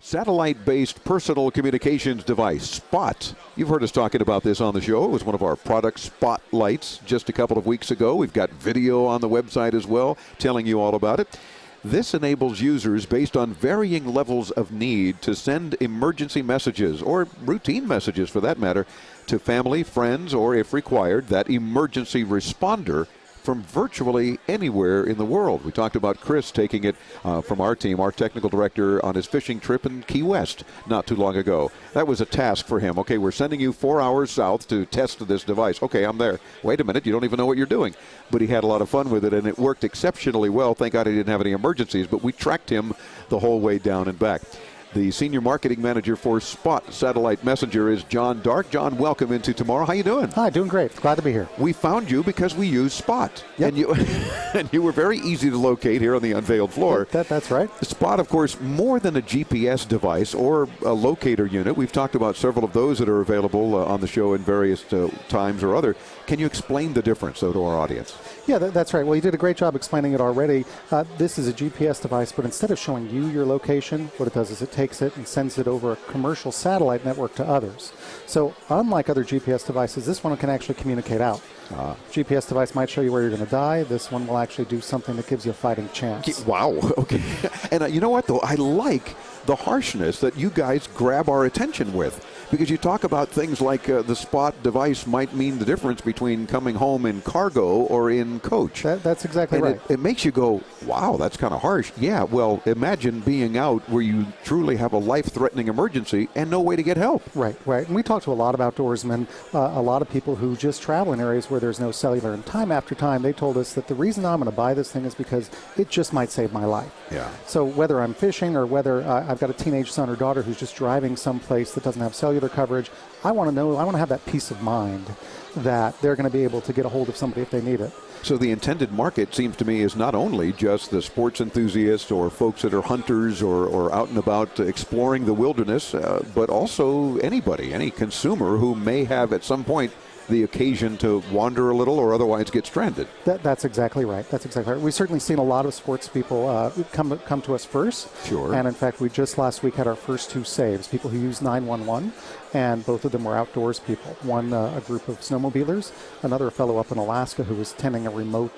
Satellite-based personal communications device, Spot. You've heard us talking about this on the show. It was one of our product spotlights just a couple of weeks ago. We've got video on the website as well, telling you all about it. This enables users, based on varying levels of need, to send emergency messages, or routine messages for that matter, to family, friends, or if required, that emergency responder from virtually anywhere in the world. We talked about Chris taking it from our team, our technical director, on his fishing trip in Key West not too long ago. That was a task for him. Okay, we're sending you 4 hours south to test this device. Okay, I'm there. Wait a minute, you don't even know what you're doing. But he had a lot of fun with it, and it worked exceptionally well. Thank God he didn't have any emergencies, but we tracked him the whole way down and back. The senior marketing manager for Spot Satellite Messenger is John Dark. John, welcome into Tomorrow. How you doing? Hi, doing great. Glad to be here. We found you because we use Spot. Yep. And you were very easy to locate here on the Unveiled floor. That's right. Spot, of course, more than a GPS device or a locator unit. We've talked about several of those that are available on the show in various times or other. Can you explain the difference, though, to our audience? Yeah, that's right. Well, you did a great job explaining it already. This is a GPS device, but instead of showing you your location, what it does is it takes it and sends it over a commercial satellite network to others. So unlike other GPS devices, this one can actually communicate out. GPS device might show you where you're going to die. This one will actually do something that gives you a fighting chance. Wow. Okay. And you know what, though? I like the harshness that you guys grab our attention with. Because you talk about things like the Spot device might mean the difference between coming home in cargo or in coach. That's exactly right. It makes you go, wow, that's kind of harsh. Yeah, well, imagine being out where you truly have a life-threatening emergency and no way to get help. Right. And we talk to a lot of outdoorsmen, a lot of people who just travel in areas where there's no cellular. And time after time, they told us that the reason I'm going to buy this thing is because it just might save my life. Yeah. So whether I'm fishing or whether I've got a teenage son or daughter who's just driving someplace that doesn't have cellular coverage, I want to have that peace of mind that they're going to be able to get a hold of somebody if they need it. So the intended market, seems to me, is not only just the sports enthusiasts or folks that are hunters or out and about exploring the wilderness, but also anybody, any consumer who may have at some point the occasion to wander a little or otherwise get stranded. That's exactly right. We've certainly seen a lot of sports people come to us first. Sure. And in fact, we just last week had our first 2 saves, people who use 911, and both of them were outdoors people. One, a group of snowmobilers, another fellow up in Alaska who was tending a remote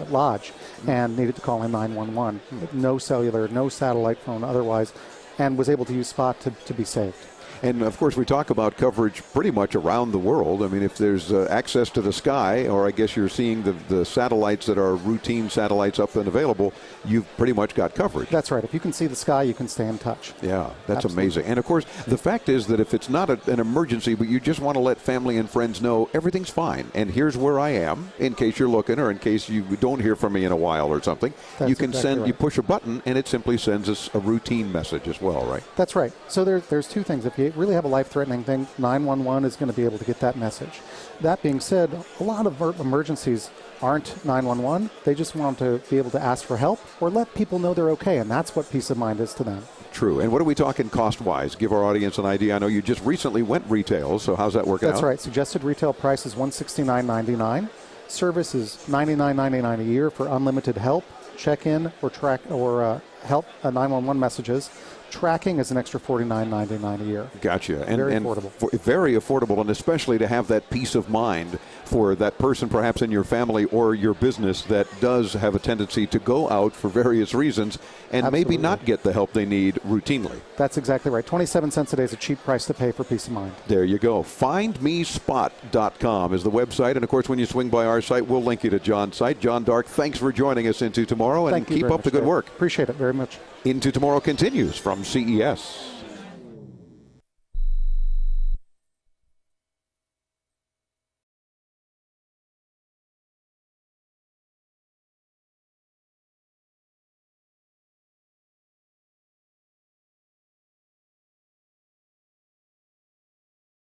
lodge and needed to call in 911. No cellular, no satellite phone otherwise, and was able to use Spot to be saved. And, of course, we talk about coverage pretty much around the world. I mean, if there's access to the sky, or I guess you're seeing the satellites that are routine satellites up and available, you've pretty much got coverage. That's right. If you can see the sky, you can stay in touch. Yeah, that's Absolutely. amazing. And, of course, the fact is that if it's not an emergency, but you just want to let family and friends know everything's fine, and here's where I am, in case you're looking or in case you don't hear from me in a while or something, you can you push a button, and it simply sends us a routine message as well, right? That's right. So there's 2 things. If you really have a life-threatening thing, 911 is going to be able to get that message. That being said, a lot of emergencies aren't 911. They just want to be able to ask for help or let people know they're okay, and that's what peace of mind is to them. True. And what are we talking cost-wise? Give our audience an idea. I know you just recently went retail, so how's that working out? That's right. Suggested retail price is $169.99. Service is $99.99 a year for unlimited help, check-in, or track or help 911 messages. Tracking is an extra $49.99 a year. Gotcha. And very affordable. Very affordable, and especially to have that peace of mind for that person perhaps in your family or your business that does have a tendency to go out for various reasons and Absolutely. maybe not get the help they need routinely. That's exactly right. 27 cents a day is a cheap price to pay for peace of mind. There you go. FindMeSpot.com is the website. And, of course, when you swing by our site, we'll link you to John's site. John Dark, thanks for joining us into Tomorrow, and keep up the good work. Appreciate it very much. Into Tomorrow continues from CES.